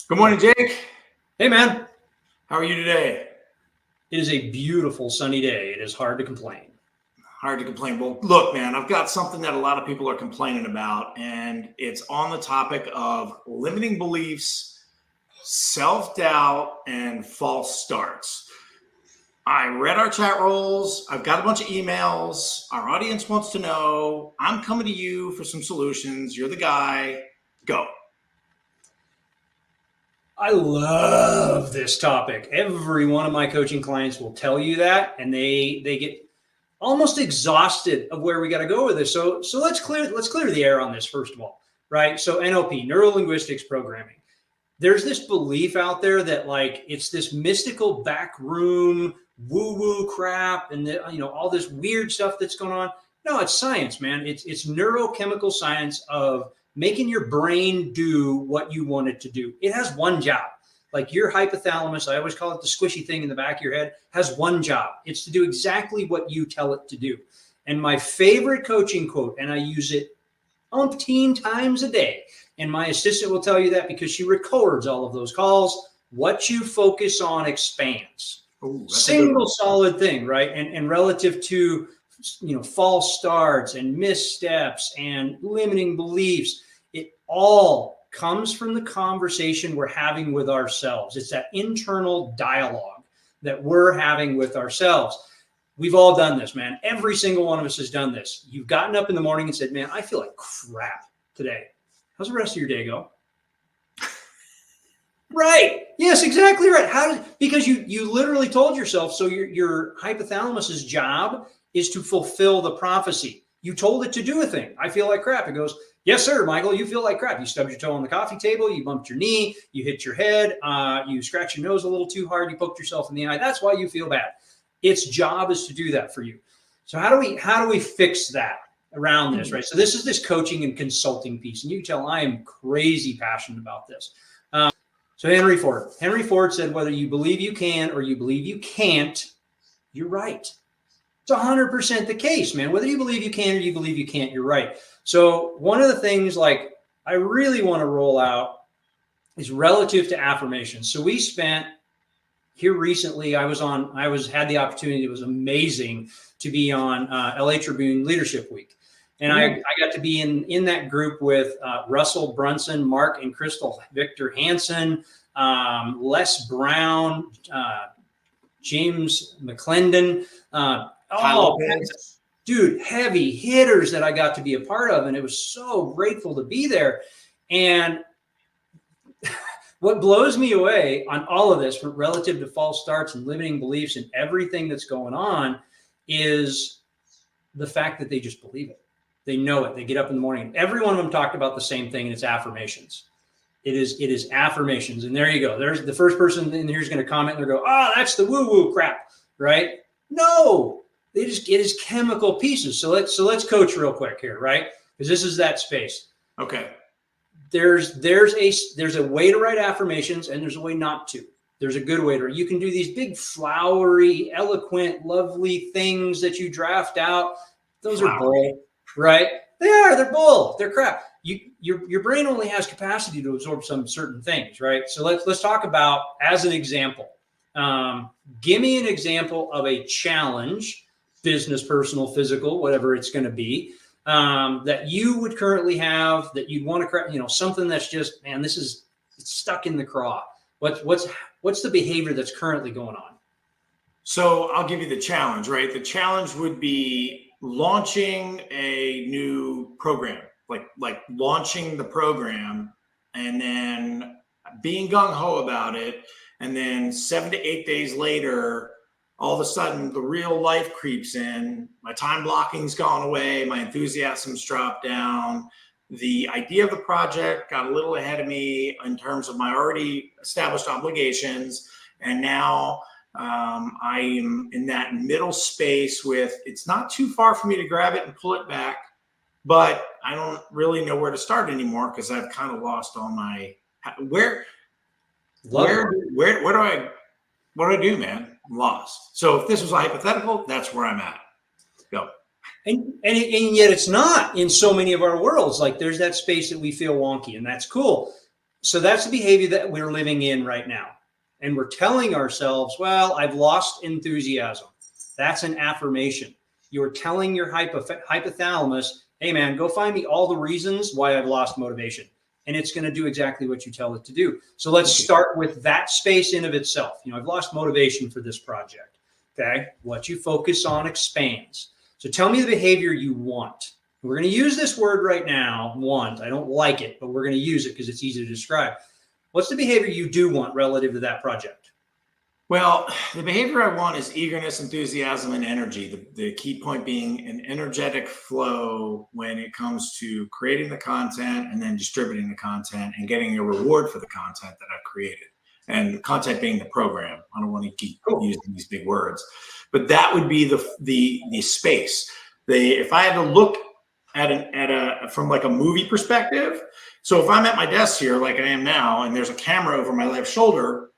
Good morning, Jake. Hey, man. How are you today? It is a beautiful sunny day. It is hard to complain. Hard to complain. Well, look, man, I've got something that a lot of people are complaining about, and it's on the topic of limiting beliefs, self-doubt, and false starts. I read our chat roles. I've got a bunch of emails. Our audience wants to know. I'm coming to you for some solutions. You're the guy. Go. I love this topic. Every one of my coaching clients will tell you that, and they get almost exhausted of where we got to go with this. So let's clear the air on this first of all, right? So NLP, neuro linguistics programming. There's this belief out there that like it's this mystical back room woo-woo crap and all this weird stuff that's going on. No, it's science, man. It's neurochemical science of making your brain do what you want it to do. It has one job. Like your hypothalamus, I always call it the squishy thing in the back of your head, has one job. It's to do exactly what you tell it to do. And my favorite coaching quote, and I use it umpteen times a day, and my assistant will tell you that because she records all of those calls, what you focus on expands. Ooh, single solid thing, right? And relative to false starts and missteps and limiting beliefs, it all comes from the conversation we're having with ourselves. It's that internal dialogue that we're having with ourselves. We've all done this, man. Every single one of us has done this. You've gotten up in the morning and said, man, I feel like crap today. How's the rest of your day go? Right. Yes, exactly right. Because you literally told yourself, so your hypothalamus's job is to fulfill the prophecy. You told it to do a thing. I feel like crap. It goes, yes, sir, Michael, you feel like crap. You stubbed your toe on the coffee table. You bumped your knee. You hit your head. You scratched your nose a little too hard. You poked yourself in the eye. That's why you feel bad. Its job is to do that for you. So how do we fix that around this, right? So this is this coaching and consulting piece. And you can tell I am crazy passionate about this. So Henry Ford said, whether you believe you can or you believe you can't, you're right. It's 100% the case, man. Whether you believe you can or you believe you can't, you're right. So one of the things like I really want to roll out is relative to affirmations. So we spent here recently, had the opportunity, it was amazing to be on LA Tribune Leadership Week. And I got to be in that group with Russell Brunson, Mark and Crystal Victor Hansen, Les Brown, James McClendon, dude, heavy hitters that I got to be a part of. And it was so grateful to be there. And what blows me away on all of this relative to false starts and limiting beliefs and everything that's going on is the fact that they just believe it. They know it. They get up in the morning. Every one of them talked about the same thing, and it's affirmations. It is affirmations. And there you go. There's the first person in here is going to comment and they'll go, that's the woo-woo crap, right? No, it is chemical pieces. So let's coach real quick here, right? Because this is that space. Okay. There's a way to write affirmations and there's a way not to. There's a good way to. You can do these big, flowery, eloquent, lovely things that you draft out. Those are bull, right? They're bull. They're crap. Your brain only has capacity to absorb some certain things, right? So let's talk about, as an example, give me an example of a challenge, business, personal, physical, whatever it's going to be, that you would currently have, that you'd want to, something that's just, man, it's stuck in the craw. What's the behavior that's currently going on? So I'll give you the challenge, right? The challenge would be launching a new program, like launching the program and then being gung-ho about it. And then 7 to 8 days later, all of a sudden the real life creeps in. My time blocking's gone away. My enthusiasm's dropped down. The idea of the project got a little ahead of me in terms of my already established obligations. And now I am in that middle space with, it's not too far for me to grab it and pull it back, but I don't really know where to start anymore because I've kind of lost all my, what do I do, man? I'm lost. So if this was a hypothetical, that's where I'm at. Go. And yet it's not in so many of our worlds. Like there's that space that we feel wonky, and that's cool. So that's the behavior that we're living in right now. And we're telling ourselves, well, I've lost enthusiasm. That's an affirmation. You're telling your hypothalamus, hey, man, go find me all the reasons why I've lost motivation. And it's going to do exactly what you tell it to do. So let's start with that space in of itself. I've lost motivation for this project. Okay. What you focus on expands. So tell me the behavior you want. We're going to use this word right now, want. I don't like it, but we're going to use it because it's easy to describe. What's the behavior you do want relative to that project? Well, the behavior I want is eagerness, enthusiasm, and energy. The key point being an energetic flow when it comes to creating the content and then distributing the content and getting a reward for the content that I've created. And content being the program. I don't want to keep using these big words, but that would be the space. If I had to look from like a movie perspective. So if I'm at my desk here, like I am now, and there's a camera over my left shoulder,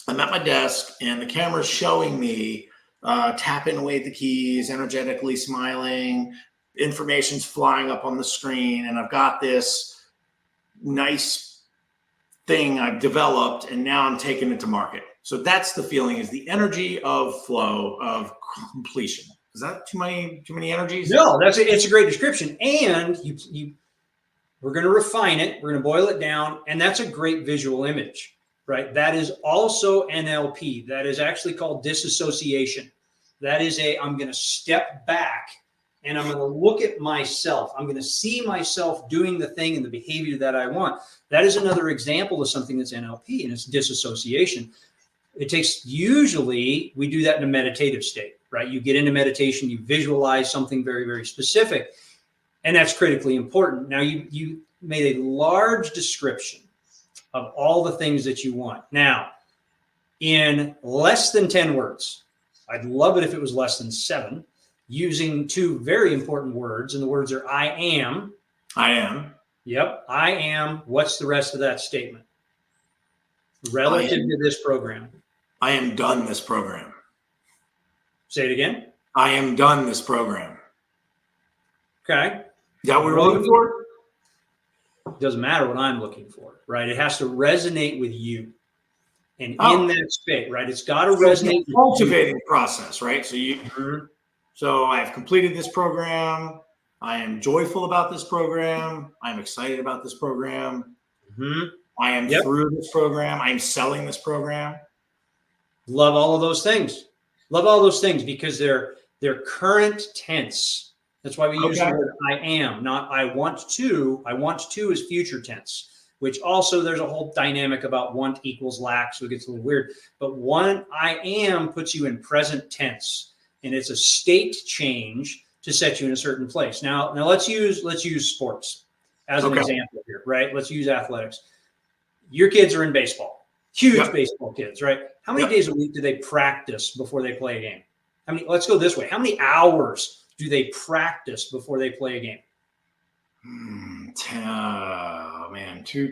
I'm at my desk and the camera's showing me tapping away at the keys, energetically smiling, information's flying up on the screen, and I've got this nice thing I've developed, and now I'm taking it to market. So that's the feeling, is the energy of flow, of completion. Is that too many energies? No, it's a great description. And we're going to refine it. We're going to boil it down. And that's a great visual image, right? That is also NLP. That is actually called disassociation. That is I'm going to step back and I'm going to look at myself. I'm going to see myself doing the thing and the behavior that I want. That is another example of something that's NLP, and it's disassociation. Usually we do that in a meditative state. Right? You get into meditation, you visualize something very, very specific, and that's critically important. Now, you made a large description of all the things that you want. Now, in less than 10 words, I'd love it if it was less than 7, using 2 very important words, and the words are I am. I am. Yep, I am. What's the rest of that statement? Relative to this program. I am done this program. Say it again. I am done this program. Okay. Is that what we're looking for? It doesn't matter what I'm looking for, right? It has to resonate with you. And in that space, right? It's got to resonate. It's a cultivating process, right? So so I have completed this program. I am joyful about this program. I'm excited about this program. I am through this program. I'm selling this program. Love all of those things. Love all those things because they're current tense. That's why we use the word I am, not I want to. I want to is future tense, which also there's a whole dynamic about want equals lack, so it gets a little weird. But I am puts you in present tense, and it's a state change to set you in a certain place. Now let's use sports as an example here, right? Let's use athletics. Your kids are in baseball. Huge baseball kids, right? How many days a week do they practice before they play a game? Let's go this way. How many hours do they practice before they play a game?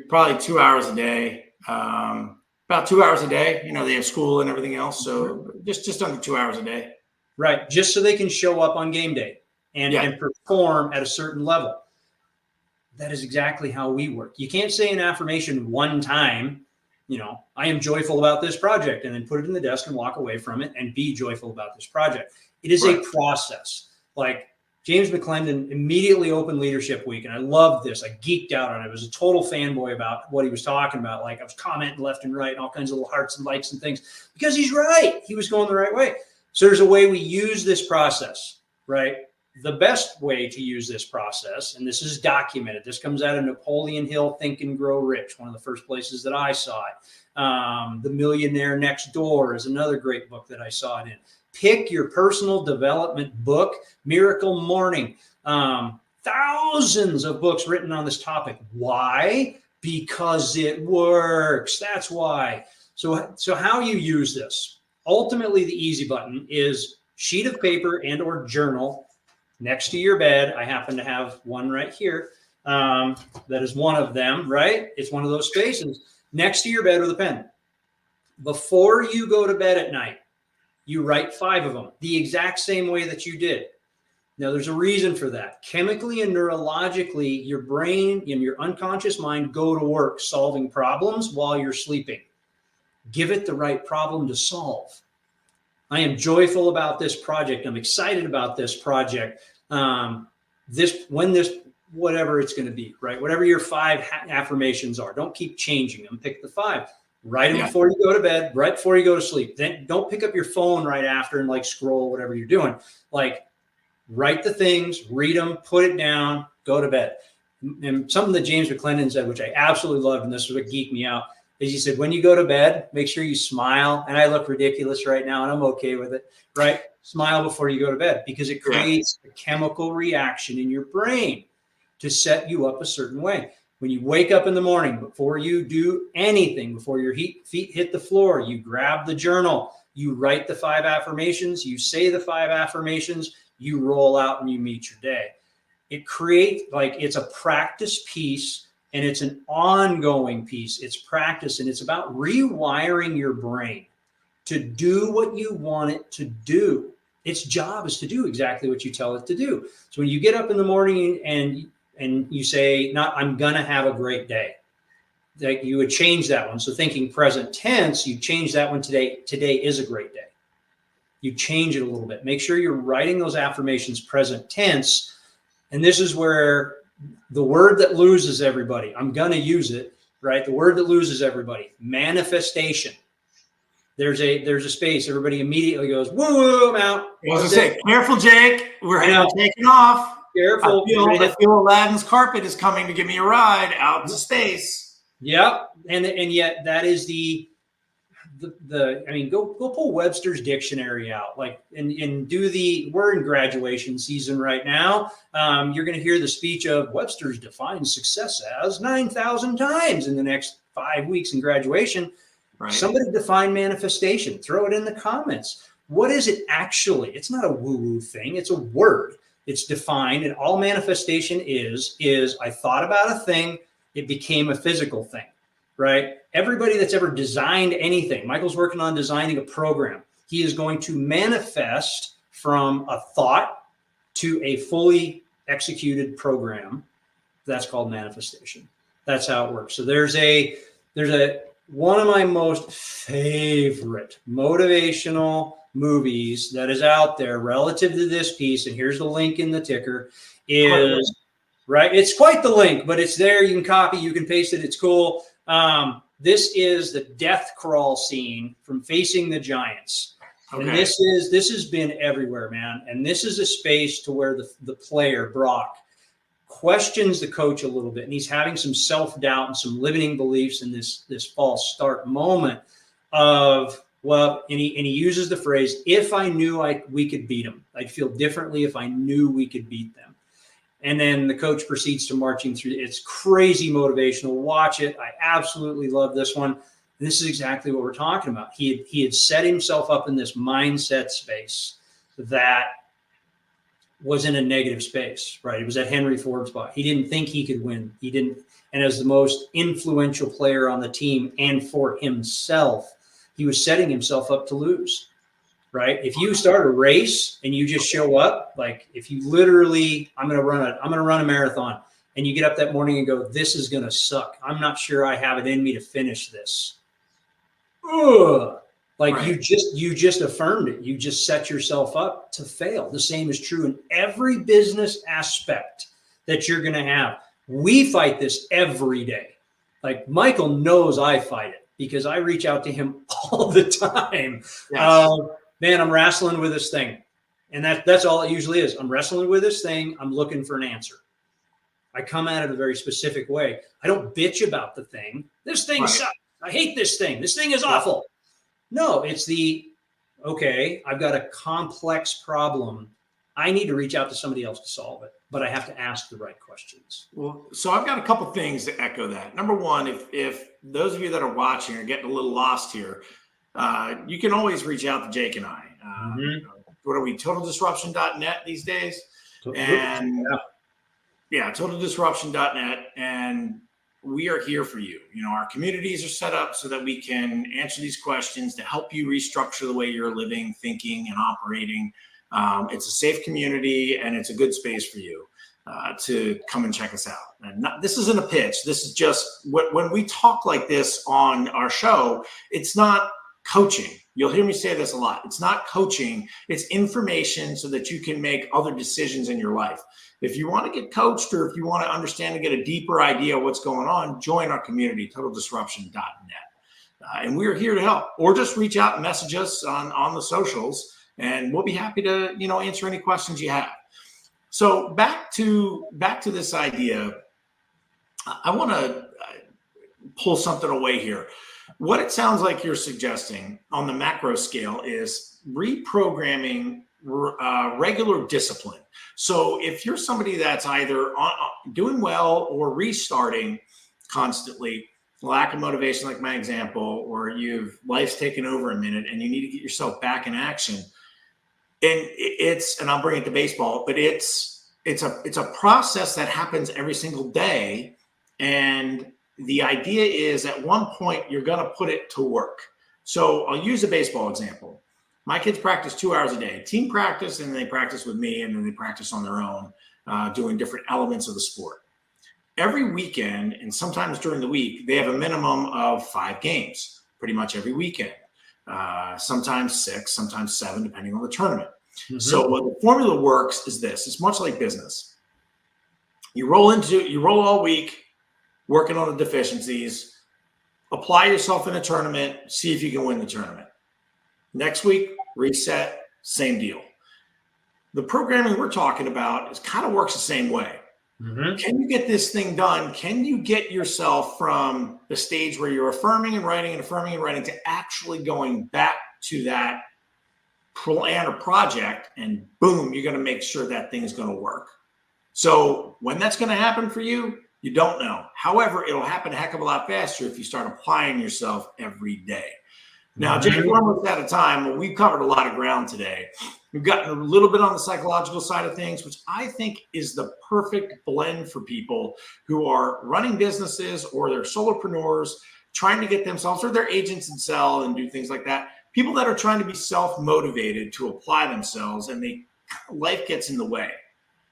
Probably 2 hours a day. About 2 hours a day. They have school and everything else. So just under 2 hours a day. Right. Just so they can show up on game day and perform at a certain level. That is exactly how we work. You can't say an affirmation one time, I am joyful about this project, and then put it in the desk and walk away from it and be joyful about this project. It is a process. Like James McClendon immediately opened Leadership Week, and I loved this. I geeked out on it. I was a total fanboy about what he was talking about. Like I was commenting left and right, and all kinds of little hearts and likes and things, because he's right. He was going the right way. So there's a way we use this process, right? The best way to use this process, and this is documented, this comes out of Napoleon Hill, Think and Grow Rich, one of the first places that I saw it. The Millionaire Next Door is another great book that I saw it in. Pick your personal development book, Miracle Morning. Thousands of books written on this topic. Why? Because it works. That's why. So how you use this? Ultimately, the easy button is sheet of paper and or journal next to your bed. I happen to have one right here. That is one of them, right? It's one of those spaces next to your bed with a pen. Before you go to bed at night, you write 5 of them the exact same way that you did. Now, there's a reason for that. Chemically and neurologically, your brain and your unconscious mind go to work solving problems while you're sleeping. Give it the right problem to solve. I am joyful about this project. I'm excited about this project. Whatever it's going to be, right? Whatever your 5 affirmations are, don't keep changing them. Pick the 5. Write them before you go to bed, right before you go to sleep. Then don't pick up your phone right after and like scroll whatever you're doing. Like, write the things, read them, put it down, go to bed. And something that James McClendon said, which I absolutely loved, and this was what geeked me out, is he said, when you go to bed, make sure you smile. And I look ridiculous right now, and I'm okay with it, right? Smile before you go to bed, because it creates a chemical reaction in your brain to set you up a certain way. When you wake up in the morning, before you do anything, before your feet hit the floor, you grab the journal, you write the 5 affirmations, you say the 5 affirmations, you roll out and you meet your day. It creates, like, it's a practice piece, and it's an ongoing piece. It's practice, and it's about rewiring your brain to do what you want it to do. Its job is to do exactly what you tell it to do. So when you get up in the morning and you say, I'm gonna have a great day, like, you would change that one. So thinking present tense, you change that one today. Today is a great day. You change it a little bit. Make sure you're writing those affirmations present tense. And this is where the word that loses everybody, I'm going to use it, right? The word that loses everybody, manifestation. There's a space. Everybody immediately goes, woo, I'm out. I was going to say, careful, Jake. We're taking off. Careful. I feel Aladdin's carpet is coming to give me a ride out to space. Yep. And yet that is go pull Webster's dictionary out, like, and do we're in graduation season right now. You're going to hear the speech of Webster's defines success as 9,000 times in the next 5 weeks in graduation. Right. Somebody define manifestation, throw it in the comments. What is it actually? It's not a woo-woo thing. It's a word. It's defined, and all manifestation is I thought about a thing, it became a physical thing. Right? Everybody that's ever designed anything, Michael's working on designing a program. He is going to manifest from a thought to a fully executed program. That's called manifestation. That's how it works. So there's one of my most favorite motivational movies that is out there relative to this piece, and here's the link in the ticker, is right. It's quite the link, but it's there. You can copy, you can paste it. It's cool. This is the death crawl scene from Facing the Giants. Okay. And this has been everywhere, man. And this is a space to where the player, Brock, questions the coach a little bit. And he's having some self-doubt and some limiting beliefs in this false start moment of, and he uses the phrase, if I knew we could beat them, I'd feel differently if I knew we could beat them. And then the coach proceeds to marching through. It's crazy motivational. Watch it. I absolutely love this one. And this is exactly what we're talking about. He had set himself up in this mindset space that was in a negative space, right? It was at Henry Ford's spot. He didn't think he could win. He didn't. And as the most influential player on the team and for himself, he was setting himself up to lose. Right? If you start a race and you just show up, like if you literally, I'm going to run a marathon, and you get up that morning and go, this is going to suck. I'm not sure I have it in me to finish this. Ugh. Like right. you just affirmed it. You just set yourself up to fail. The same is true in every business aspect that you're going to have. We fight this every day. Like Michael knows I fight it because I reach out to him all the time. Yes. Man, I'm wrestling with this thing. And that's all it usually is. I'm wrestling with this thing. I'm looking for an answer. I come at it a very specific way. I don't bitch about the thing. This thing right. sucks. I hate this thing. This thing is awful. No, it's okay, I've got a complex problem. I need to reach out to somebody else to solve it, but I have to ask the right questions. Well, so I've got a couple things to echo that. Number one, if those of you that are watching are getting a little lost here, you can always reach out to Jake and I. What are we, totaldisruption.net these days? And totaldisruption.net. And we are here for you. You know, our communities are set up so that we can answer these questions to help you restructure the way you're living, thinking, and operating. It's a safe community, and it's a good space for you to come and check us out. And this isn't a pitch. This is just when we talk like this on our show, it's not coaching. You'll hear me say this a lot. It's not coaching. It's information so that you can make other decisions in your life. If you want to get coached, or if you want to understand and get a deeper idea of what's going on, join our community, totaldisruption.net. And we're here to help, or just reach out and message us on the socials, and we'll be happy to, answer any questions you have. So back to this idea, I want to pull something away here. What it sounds like you're suggesting on the macro scale is reprogramming regular discipline. So if you're somebody that's either doing well or restarting constantly, lack of motivation, like my example, or life's taken over a minute and you need to get yourself back in action. And I'll bring it to baseball, but it's a process that happens every single day. And the idea is at one point you're going to put it to work. So I'll use a baseball example. My kids practice 2 hours a day, team practice, and they practice with me, and then they practice on their own, doing different elements of the sport. Every weekend, and sometimes during the week, they have a minimum of 5 games, pretty much every weekend. Sometimes 6, sometimes 7, depending on the tournament. Mm-hmm. So what the formula works is this. It's much like business. You roll all week, working on the deficiencies, apply yourself in a tournament, see if you can win the tournament. Next week, reset, same deal. The programming we're talking about kind of works the same way. Mm-hmm. Can you get this thing done? Can you get yourself from the stage where you're affirming and writing to actually going back to that plan or project, and boom, you're going to make sure that thing is going to work. So when that's going to happen for you, you don't know. However, it'll happen a heck of a lot faster if you start applying yourself every day. Now, Jake, we're almost out of time. Well, we've covered a lot of ground today. We've gotten a little bit on the psychological side of things, which I think is the perfect blend for people who are running businesses, or they're solopreneurs trying to get themselves, or they're agents and sell and do things like that. People that are trying to be self-motivated to apply themselves, and life gets in the way.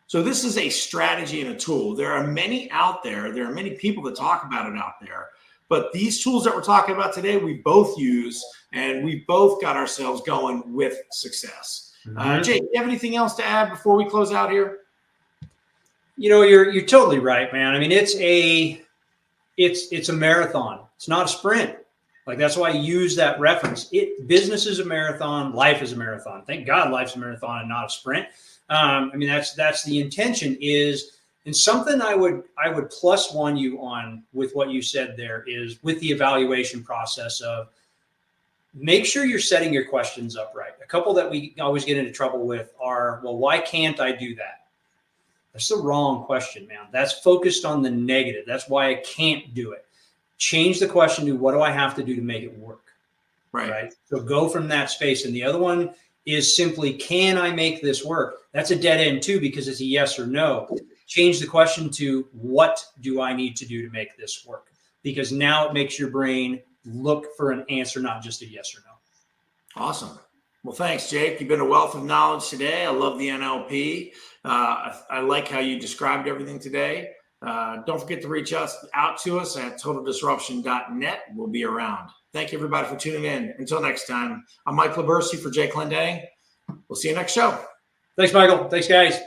So this is a strategy and a tool. There are many out there. There are many people that talk about it out there. But these tools that we're talking about today, we both use, and we both got ourselves going with success. Mm-hmm. Jake, do you have anything else to add before we close out here? You're totally right, man. I mean, it's a marathon. It's not a sprint. Like, that's why I use that reference. Business is a marathon. Life is a marathon. Thank God life's a marathon and not a sprint. I mean, that's the intention is, and something I would +1 you on with what you said there is with the evaluation process of make sure you're setting your questions up right. A couple that we always get into trouble with are, well, why can't I do that? That's the wrong question, man. That's focused on the negative. That's why I can't do it. Change the question to, what do I have to do to make it work? Right? So go from that space. And the other one is simply, can I make this work? That's a dead end too, because it's a yes or no. Change the question to, what do I need to do to make this work? Because now it makes your brain look for an answer, not just a yes or no. Awesome. Well, thanks, Jake. You've been a wealth of knowledge today. I love the NLP. I like how you described everything today. Don't forget to reach out to us at totaldisruption.net. We'll be around. Thank you, everybody, for tuning in. Until next time, I'm Mike Labersi for Jake Lenday. We'll see you next show. Thanks, Michael. Thanks, guys.